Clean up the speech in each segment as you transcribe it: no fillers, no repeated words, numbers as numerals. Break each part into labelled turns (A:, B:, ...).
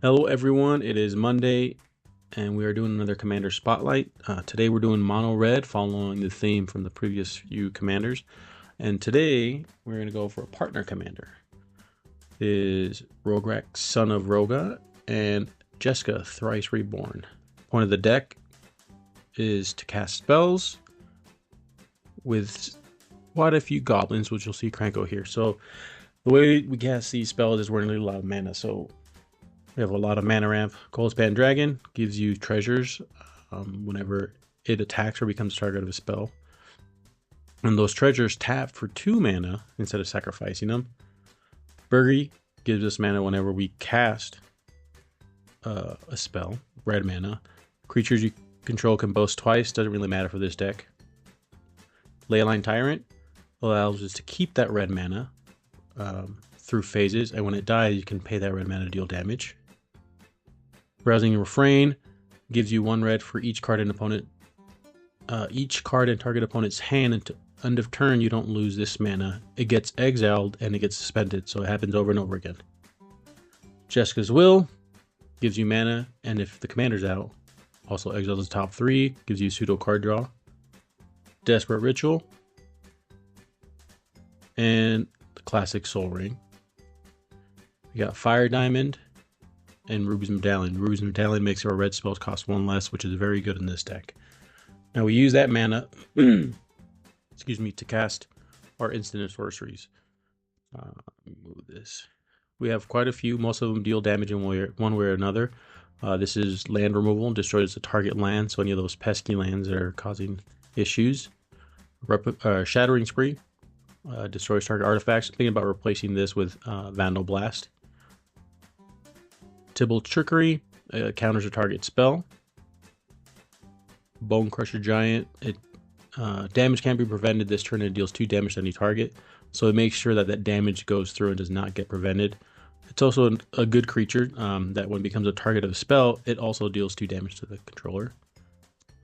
A: Hello everyone, it is Monday and we are doing another Commander Spotlight. Today we're doing Mono Red, following the theme from the previous few Commanders. And today we're going to go for a partner Commander. It is Rograkh, son of Rohgahh, and Jeska, Thrice Reborn. Point of the deck is to cast spells with quite a few goblins, which you'll see Krenko here. So the way we cast these spells is we're going to need a lot of mana. So we have a lot of mana ramp. Coalspan Dragon gives you treasures whenever it attacks or becomes the target of a spell. And those treasures tap for 2 mana instead of sacrificing them. Burgi gives us mana whenever we cast a spell, red mana. Creatures you control can boast twice, doesn't really matter for this deck. Leyline Tyrant allows us to keep that red mana through phases, and when it dies, you can pay that red mana to deal damage. Browsing Refrain gives you 1 red for each card in opponent. Each card in target opponent's hand until end of turn, you don't lose this mana. It gets exiled and it gets suspended, so it happens over and over again. Jeska's Will gives you mana, and if the commander's out, also exiles the top 3, gives you pseudo card draw. Desperate Ritual, and the classic Soul Ring. We got Fire Diamond and Ruby's Medallion. Ruby's Medallion makes our red spells cost 1 less, which is very good in this deck. Now we use that mana excuse me, to cast our instant and sorceries. Move this. We have quite a few. Most of them deal damage in one way or another. This is land removal, destroys the target land, so any of those pesky lands that are causing issues. Shattering Spree destroys target artifacts. I'm thinking about replacing this with Vandal Blast. Tibble Trickery counters a target spell. Bone Crusher Giant, damage can't be prevented this turn. It deals 2 damage to any target, so it makes sure that that damage goes through and does not get prevented. It's also a good creature that when it becomes a target of a spell, it also deals 2 damage to the controller.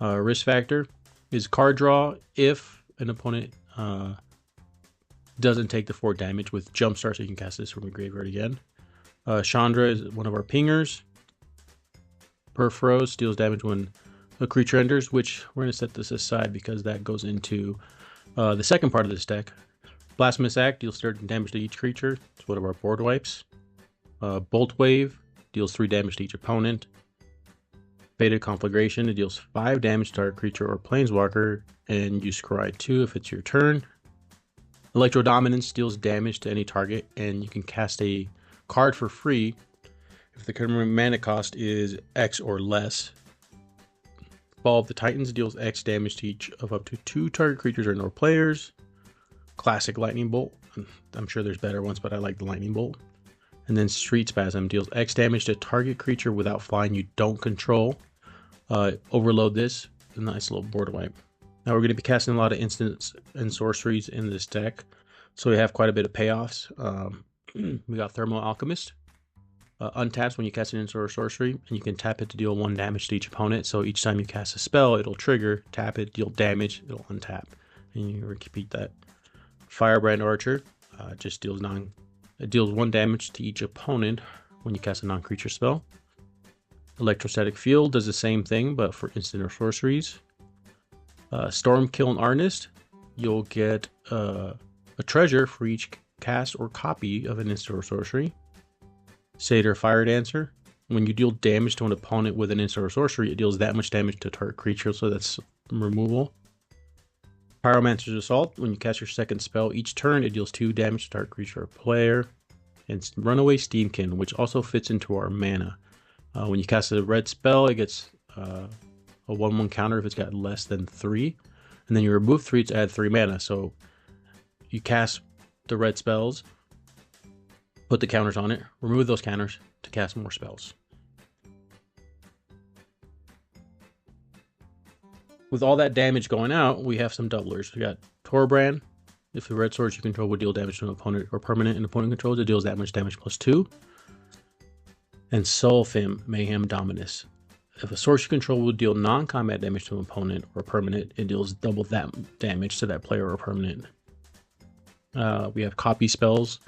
A: Risk Factor is card draw if an opponent doesn't take the 4 damage with Jumpstart, so you can cast this from the graveyard again. Chandra is one of our pingers. Perfroze deals damage when a creature enters, which we're going to set this aside because that goes into the second part of this deck. Blasphemous Act deals 30 damage to each creature. It's one of our board wipes. Bolt Wave deals 3 damage to each opponent. Fated Conflagration, it deals 5 damage to our creature or planeswalker, and you scry 2 if it's your turn. Electro Dominance deals damage to any target, and you can cast a card for free if the current mana cost is X or less. Fall of the Titans deals X damage to each of up to 2 target creatures or no players. Classic Lightning Bolt. I'm sure there's better ones, but I like the Lightning Bolt. And then Street Spasm deals X damage to target creature without flying you don't control. Overload this. A nice little board wipe. Now we're going to be casting a lot of instants and sorceries in this deck, so we have quite a bit of payoffs. We got Thermal Alchemist. Untaps when you cast an instant or sorcery, and you can tap it to deal 1 damage to each opponent. So each time you cast a spell, it'll trigger, tap it, deal damage, it'll untap, and you repeat that. Firebrand Archer just deals 1 damage to each opponent when you cast a non-creature spell. Electrostatic Field does the same thing, but for instant or sorceries. Stormkiln Artist, you'll get a treasure for each cast or copy of an instant or sorcery. Satyr Fire Dancer, when you deal damage to an opponent with an instant or sorcery, it deals that much damage to a target creature, so that's removal. Pyromancer's Assault, when you cast your second spell each turn, it deals 2 damage to target creature or player. And Runaway Steamkin, which also fits into our mana. When you cast a red spell, it gets a 1/1 counter if it's got less than 3, and then you remove 3 to add 3 mana. So you cast the red spells, put the counters on it, remove those counters to cast more spells. With all that damage going out, we have some doublers. We got Torbrand. If the red swords you control would deal damage to an opponent or permanent and opponent controls, it deals that much damage plus 2. And Sulfim Mayhem Dominus. If a source you control will deal non-combat damage to an opponent or permanent, it deals double that damage to that player or permanent. We have copy spells.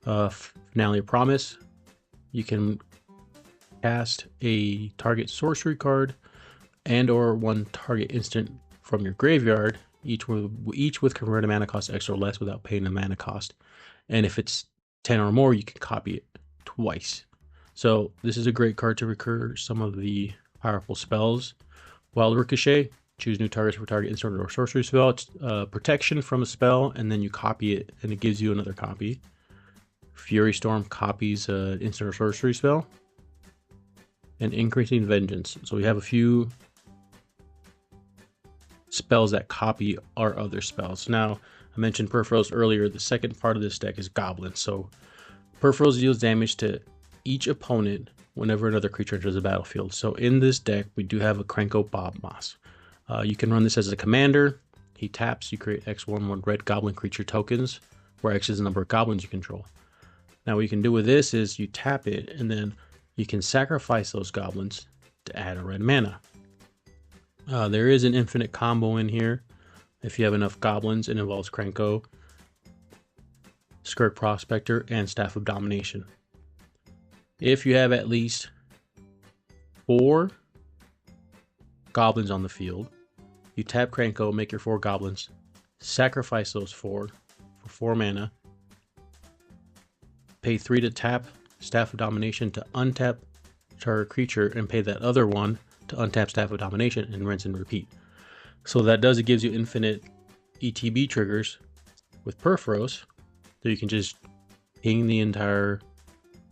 A: Finale of Promise. You can cast a target sorcery card and or one target instant from your graveyard, each with converted mana cost X or less without paying the mana cost. And if it's 10 or more, you can copy it twice. So this is a great card to recur some of the powerful spells. Wild Ricochet, choose new targets for target instant or sorcery spell. It's protection from a spell, and then you copy it, and it gives you another copy. Fury Storm copies an instant or sorcery spell. And Increasing Vengeance. So we have a few spells that copy our other spells. Now, I mentioned Peripherals earlier. The second part of this deck is Goblins. So Peripherals deals damage to each opponent whenever another creature enters the battlefield. So in this deck, we do have a Krenko Bob Moss. You can run this as a commander. He taps, you create X1/1 red goblin creature tokens, where X is the number of goblins you control. Now what you can do with this is you tap it, and then you can sacrifice those goblins to add a red mana. There is an infinite combo in here. If you have enough goblins, it involves Krenko, Skirk Prospector, and Staff of Domination. If you have at least 4 goblins on the field, you tap Krenko, make your 4 goblins, sacrifice those 4 for 4 mana, pay 3 to tap Staff of Domination to untap target creature, and pay that other 1 to untap Staff of Domination, and rinse and repeat. So that does, it gives you infinite ETB triggers with Peripherals, so you can just ping the entire,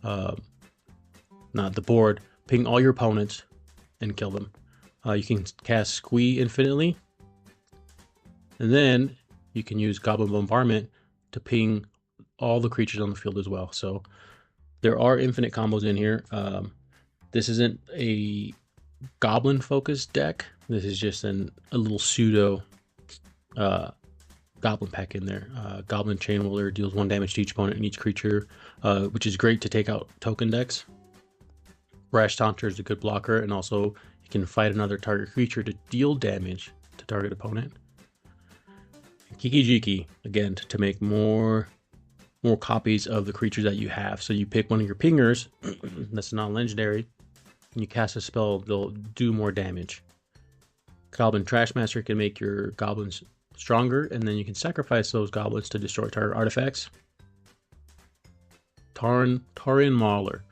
A: not the board, ping all your opponents and kill them. You can cast Squee infinitely, and then you can use Goblin Bombardment to ping all the creatures on the field as well. So there are infinite combos in here. This isn't a goblin focused deck. This is just a little pseudo goblin pack in there. Goblin Chain Whirler deals 1 damage to each opponent and each creature, which is great to take out token decks. Rash Taunter is a good blocker, and also you can fight another target creature to deal damage to target opponent. Kiki Jiki, again, to make more copies of the creatures that you have. So you pick one of your pingers that's non-legendary, and you cast a spell, they'll do more damage. Goblin Trashmaster can make your goblins stronger, and then you can sacrifice those goblins to destroy target artifacts. Tauren Mauler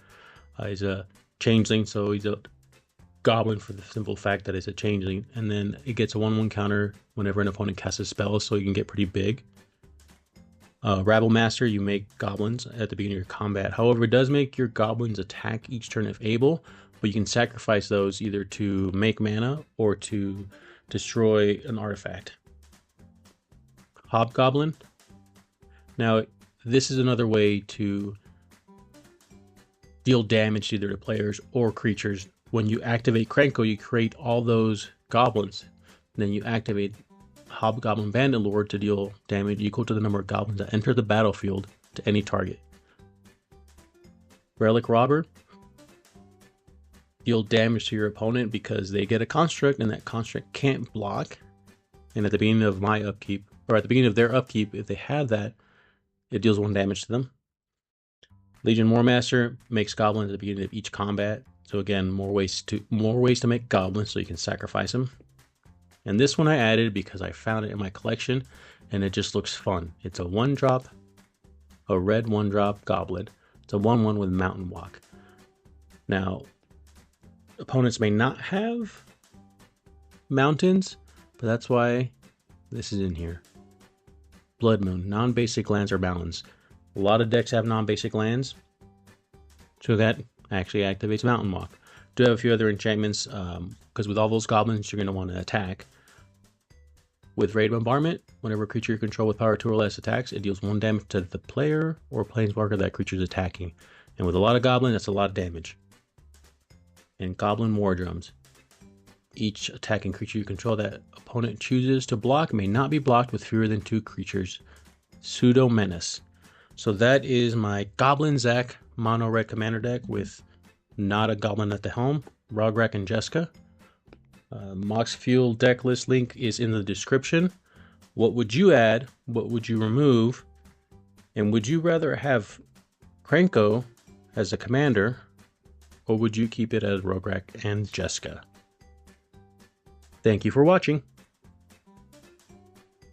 A: is a changeling, so he's a goblin for the simple fact that it's a changeling, and then it gets a 1/1 counter whenever an opponent casts a spell, so you can get pretty big. Rabble Master, you make goblins at the beginning of your combat. However, it does make your goblins attack each turn if able, but you can sacrifice those either to make mana or to destroy an artifact. Hobgoblin. Now, this is another way to deal damage to either the players or creatures. When you activate Krenko, you create all those goblins. Then you activate Hobgoblin Bandit Lord to deal damage equal to the number of goblins that enter the battlefield to any target. Relic Robber. Deal damage to your opponent because they get a construct, and that construct can't block. And at the beginning of my upkeep, or at the beginning of their upkeep, if they have that, it deals 1 damage to them. Legion Warmaster makes goblins at the beginning of each combat. So again, more ways to make goblins, so you can sacrifice them. And this one I added because I found it in my collection, and it just looks fun. It's a 1-drop, a red 1-drop goblin. It's a 1/1 with Mountain Walk. Now, opponents may not have mountains, but that's why this is in here. Blood Moon, non-basic lands or mountains. A lot of decks have non-basic lands, so that actually activates Mountain Walk. Do have a few other enchantments, because with all those goblins, you're going to want to attack. With Raid Bombardment, whenever a creature you control with power 2 or less attacks, it deals 1 damage to the player or planeswalker that creature is attacking. And with a lot of goblins, that's a lot of damage. And Goblin War Drums. Each attacking creature you control that opponent chooses to block may not be blocked with fewer than 2 creatures. Pseudo Menace. So that is my Goblin Zap mono red commander deck with not a goblin at the helm, Rograkh and Jeska. Moxfield Decklist link is in the description. What would you add? What would you remove? And would you rather have Krenko as a commander or would you keep it as Rograkh and Jeska? Thank you for watching.